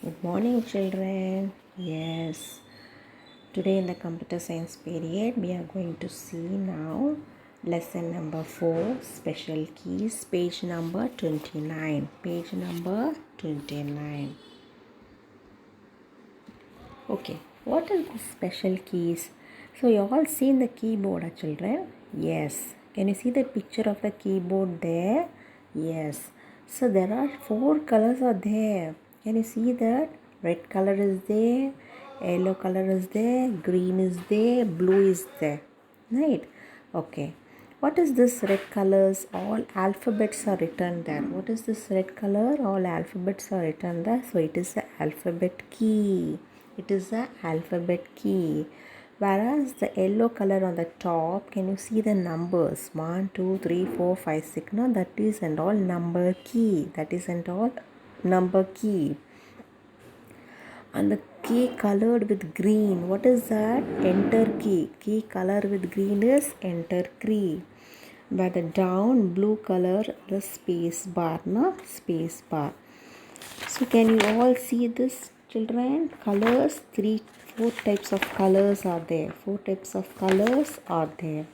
Good morning, children. Yes, today in the computer science period, we are going to see now lesson number 4, special keys, page number 29. Page number 29. Okay, what are the special keys? So, you all seen the keyboard, children? Yes. Can you see the picture of the keyboard there? Yes. So, there are 4 colors are there. Can you see that? Red color is there, yellow color is there, green is there, blue is there. Right? Okay. What is this red colors? All alphabets are written there. What is this red color? All alphabets are written there. So, it is the alphabet key. It is the alphabet key. Whereas the yellow color on the top, can you see the numbers? 1, 2, 3, 4, 5, 6. No, that is and all number key. That is and all number key. And the key colored with green. What is that? Enter key. Key color with green is enter key. By the down blue color, the space bar. No? Space bar. So can you all see this, children? Colors, 4 types of colors are there. 4 types of colors are there.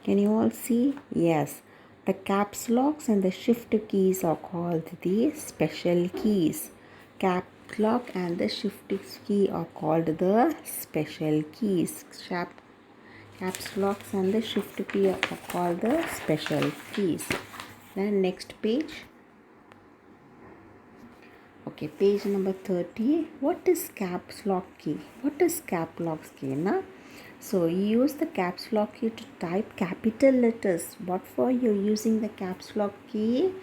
Can you all see? Yes. The caps locks and the shift keys are called the special keys. Caps lock and the shift key are called the special keys. Caps locks and the shift key are called the special keys. Then next page. Okay, page number 30. What is caps lock key? What is caps lock key? Na? So you use the caps lock key to type capital letters. What for you using the caps lock key?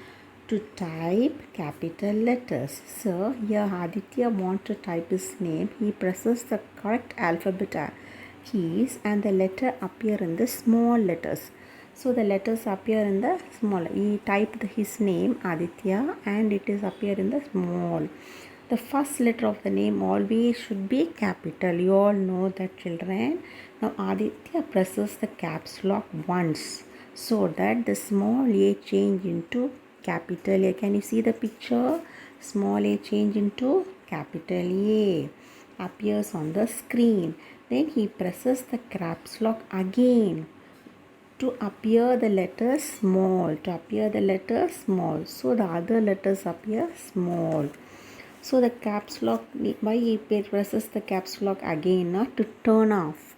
To type capital letters. So here Aditya want to type his name. He presses the correct alphabet keys and the letter appear in the small letters. So the letters appear in the small. He typed his name Aditya and it is appear in the small. The first letter of the name always should be capital. You all know that, children. Now Aditya presses the caps lock once so that the small a change into capital A. Can you see the picture? Small a change into capital A appears on the screen. Then he presses the caps lock again to appear the letter small. So the other letters appear small. So the caps lock, why he presses the caps lock again, to turn off,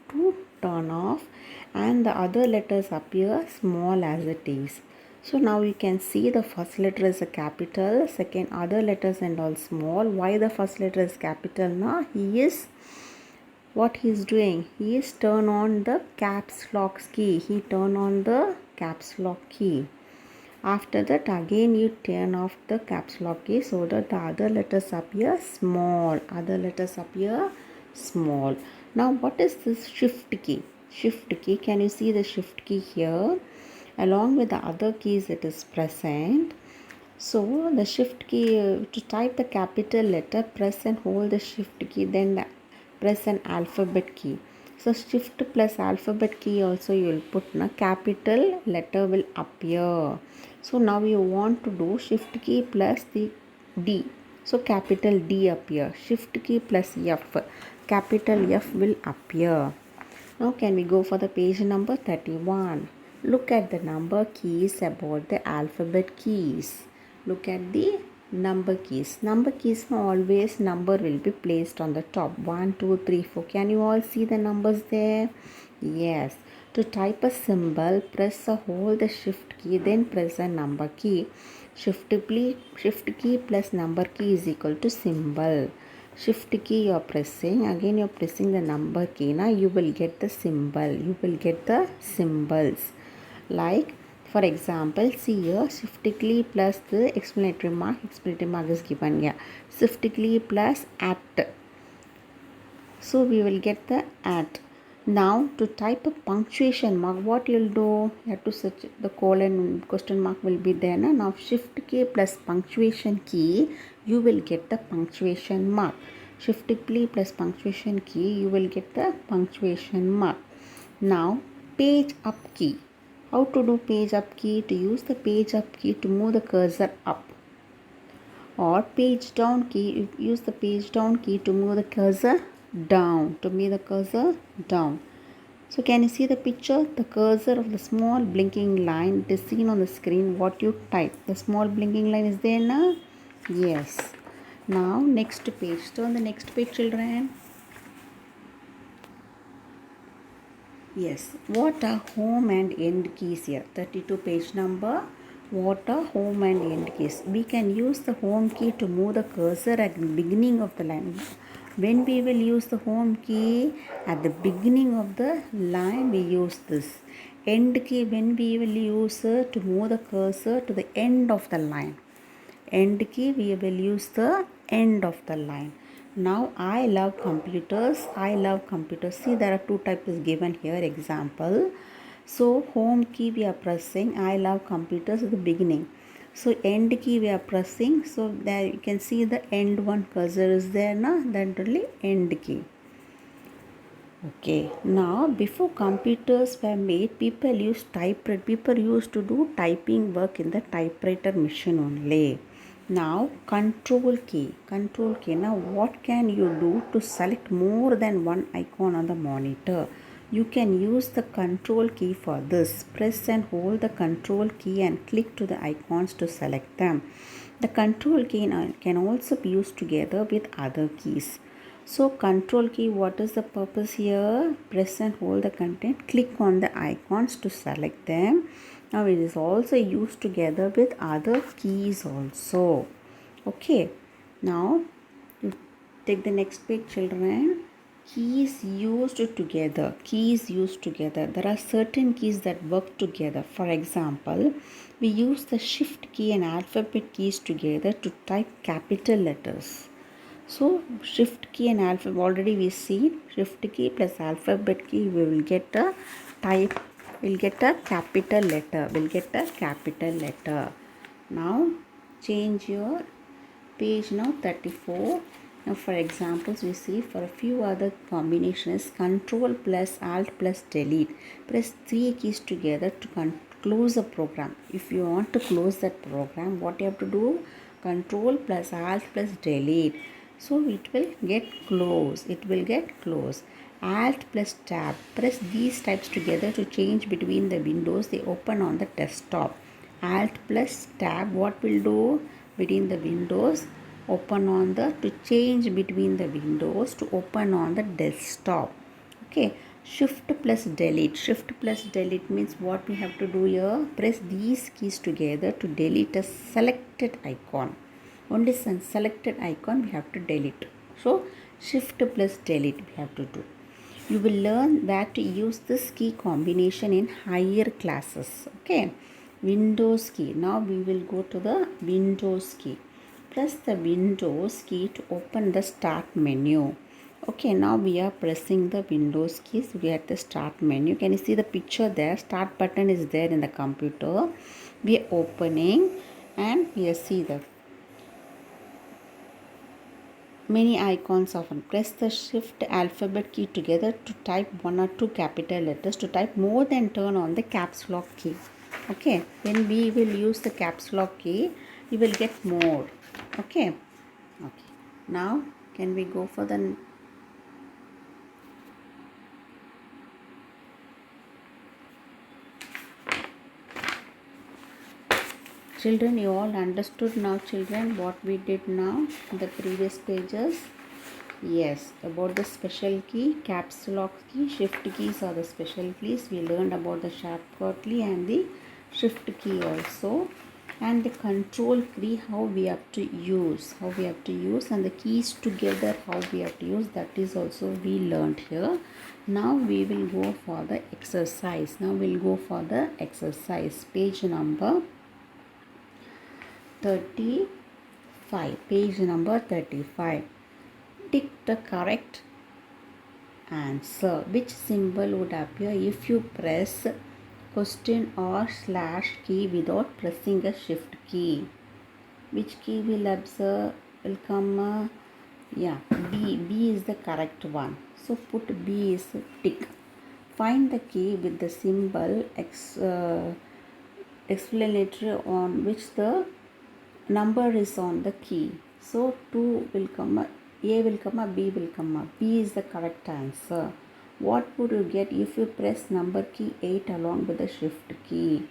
and the other letters appear small as it is. So now you can see the first letter is a capital, second other letters and all small. Why the first letter is capital? What he is doing? He is turn on the caps lock key. He turn on the caps lock key. After that again you turn off the caps lock key so that the other letters appear small. Now what is this shift key? Can you see the shift key here? Along with the other keys it is present. So the shift key, to type the capital letter, press and hold the shift key, then press an alphabet key. So shift plus alphabet key also you will put, capital letter will appear. So now you want to do shift key plus the D. So capital D appear. Shift key plus F. Capital F will appear. Now can we go for the page number 31. Look at the number keys about the alphabet keys. Look at the number keys. Number keys, always number will be placed on the top. 1, 2, 3, 4. Can you all see the numbers there? Yes. To type a symbol, press or hold the shift key, then press a number key. Shift key plus number key is equal to symbol. Shift key you are pressing, again you are pressing the number key. Now you will get the symbol. You will get the symbols. Like for example, see here, shift key plus the explanatory mark is given here. Shift key plus at. So we will get the at. Now to type a punctuation mark, what you'll do? You have to search the colon, question mark will be there. Now shift key plus punctuation key, you will get the punctuation mark. Shift key plus punctuation key, you will get the punctuation mark. Now page up key. How to do page up key? To use the page up key to move the cursor up. or page down key. Use the page down key to move the cursor down, So can you see the picture? The cursor of the small blinking line, it is seen on the screen what you type. The small blinking line is there now? Yes. Now next page. Turn the next page, children. Yes. What are home and end keys here? 32 page number. What are home and end keys? We can use the home key to move the cursor at the beginning of the line. When we will use the home key at the beginning of the line, we use this. End key, when we will use to move the cursor to the end of the line. End key, we will use the end of the line. Now I love computers. See, there are two types given here. Example. So home key we are pressing. I love computers at the beginning. So end key we are pressing. So there you can see the end one cursor is there now. Then only end key. Okay. Now before computers were made, people used typewriter. People used to do typing work in the typewriter machine only. Now control key. Now what can you do to select more than one icon on the monitor? You can use the control key for this. Press and hold the control key and click to the icons to select them. The control key can also be used together with other keys. So control key, what is the purpose here? Press and hold the content, click on the icons to select them. Now it is also used together with other keys also. Okay. Now you take the next page, children. Keys used together. There are certain keys that work together. For example, we use the shift key and alphabet keys together to type capital letters. So shift key and alphabet, already we see shift key plus alphabet key, we will get a type, we'll get a capital letter. Now change your page now 34. Now for examples we see for a few other combinations, control plus alt plus delete. Press three keys together to close a program. If you want to close that program, what you have to do? Control plus alt plus delete. So it will get closed. Alt plus tab. Press these types together to change between the windows. They open on the desktop. Alt plus tab, what will do? Between the windows, open on the, to change between the windows to open on the desktop. Okay. Shift plus delete means what we have to do here? Press these keys together to delete a selected icon. Only some selected icon we have to delete. So shift plus delete we have to do. You will learn where to use this key combination in higher classes. Okay. Windows key. Now we will go to the Windows key. Press the Windows key to open the start menu. Okay, now we are pressing the Windows keys. We are at the start menu. Can you see the picture there? Start button is there in the computer. We are opening and we see the many icons often. Press the shift alphabet key together to type one or two capital letters. To type more, than turn on the caps lock key. Okay, when we will use the caps lock key, you will get more. Okay. Now can we go for the children? You all understood now, children, what we did now in the previous pages? Yes, about the special key, caps lock key, shift keys are the special keys. We learned about the shortcut key and the shift key also, and the control key, how we have to use, and the keys together, how we have to use, that is also we learned here. Now we will go for the exercise. Page number 35. Tick the correct answer. Which symbol would appear if you press question or slash key without pressing a shift key? Which key will come? B is the correct one. So put B is tick. Find the key with the symbol explanatory on which the number is on the key. So 2 will come, A will come, B will come. B is the correct answer. What would you get if you press number key 8 along with the shift key?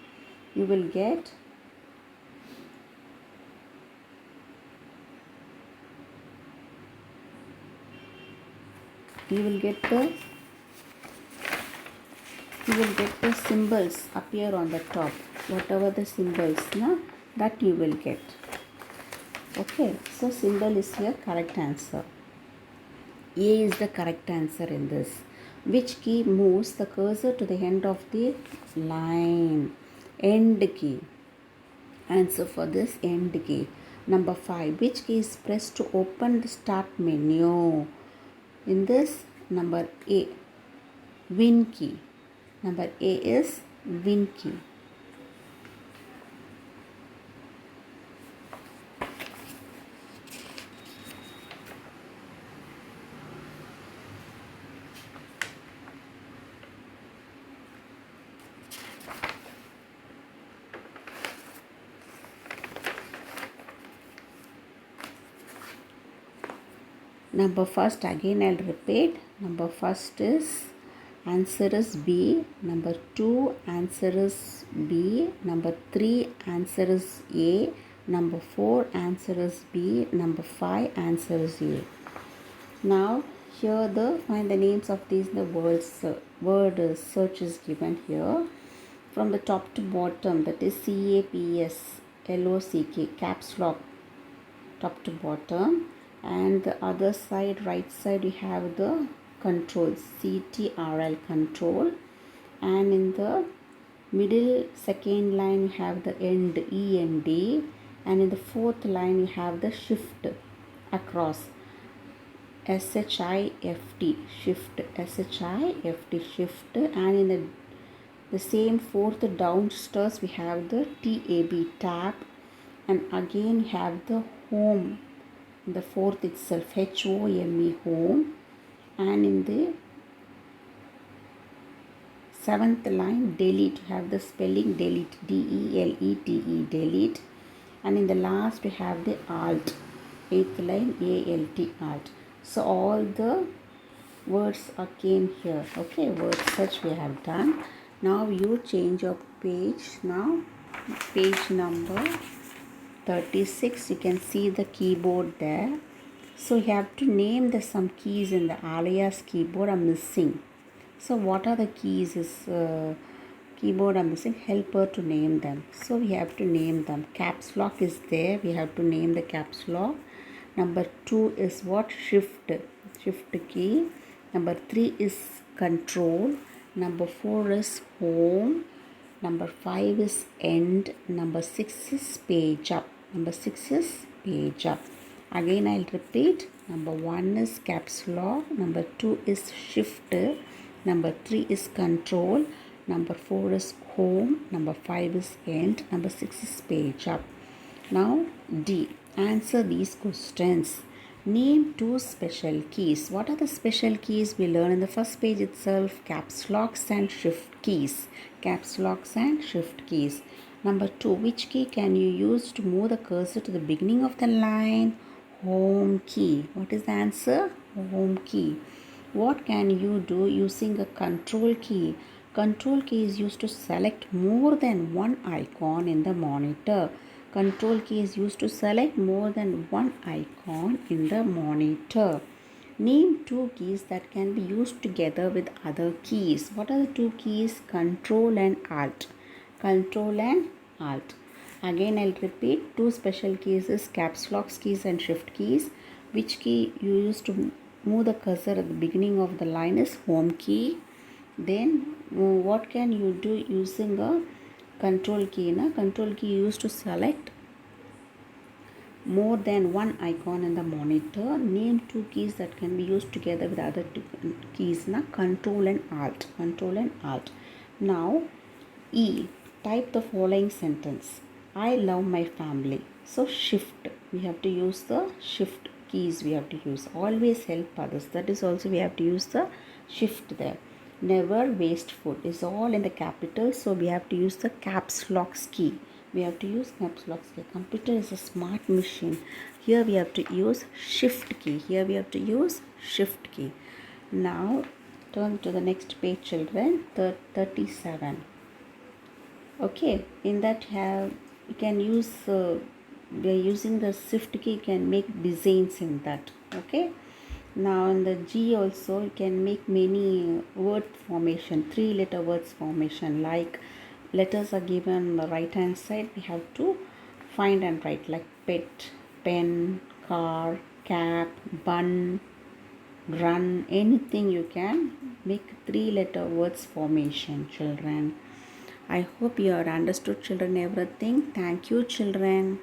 You will get the symbols appear on the top. Whatever the symbols, that you will get. Okay, so symbol is here correct answer. A is the correct answer in this. Which key moves the cursor to the end of the line? End key. Answer for this, end key. Number 5. Which key is pressed to open the start menu? In this, number A, Win key. Number A is Win key. Number first, again I'll repeat. Number first is answer is B. Number 2 answer is B. Number 3 answer is A. Number 4 answer is B. Number 5 answer is A. Now here find the names of these word search is given here. From the top to bottom, that is CAPS LOCK, caps lock, top to bottom. And the other side, right side, you have the control, CTRL control. And in the middle second line you have the end, END. And in the fourth line you have the shift across, SHIFT, shift, SHIFT, shift. And in the same fourth downstairs we have the TAB, tab. And again you have the home, the fourth itself, HOME, home. And in the seventh line, delete, you have the spelling delete, DELETE, delete. And in the last we have the alt, eighth line, ALT, alt. So all the words are came here. Okay, word search we have done. Now you change your page. Now page number 36, you can see the keyboard there. So you have to name some keys in the alias keyboard are missing. So what are the keys is keyboard are missing? Help her to name them. So we have to name them. Caps lock is there. We have to name the caps lock. Number 2 is what? Shift key. Number 3 is control. Number 4 is home. Number 5 is end. Number 6 is page up. Number 6 is page up. Again I'll repeat. Number 1 is caps lock. Number 2 is shift. Number 3 is control. Number 4 is home. Number 5 is end. Number 6 is page up. Now D. Answer these questions. Name 2 special keys. What are the special keys we learn in the first page itself? Caps locks and shift keys. Caps locks and shift keys. Number 2. Which key can you use to move the cursor to the beginning of the line? Home key. What is the answer? Home key. What can you do using a control key? Control key is used to select more than one icon in the monitor. Control key is used to select more than one icon in the monitor. Name 2 keys that can be used together with other keys. What are the 2 keys? Control and Alt. Control and Alt. Again I'll repeat. 2 special keys is caps lock keys and shift keys. Which key you use to move the cursor at the beginning of the line is home key. Then what can you do using a control key? Control key used to select more than one icon in the monitor. Name 2 keys that can be used together with other 2 keys. Control and Alt. Control and Alt. Now E. Type the following sentence. I love my family. So shift. We have to use the shift keys. We have to use. Always help others. That is also we have to use the shift there. Never waste food is all in the capital. So we have to use the caps locks key. we have to use caps locks key. Computer is a smart machine. Here we have to use shift key. Here we have to use shift key. Now turn to the next page, children. 37. Okay, in that have you can use we are using the shift key. You can make designs in that. Okay, now in the G also you can make many word formation, 3-letter words formation. Like letters are given on the right hand side, we have to find and write, like pet, pen, car, cap, bun, run, anything. You can make 3-letter words formation, children. I hope you have understood, children, everything. Thank you, children.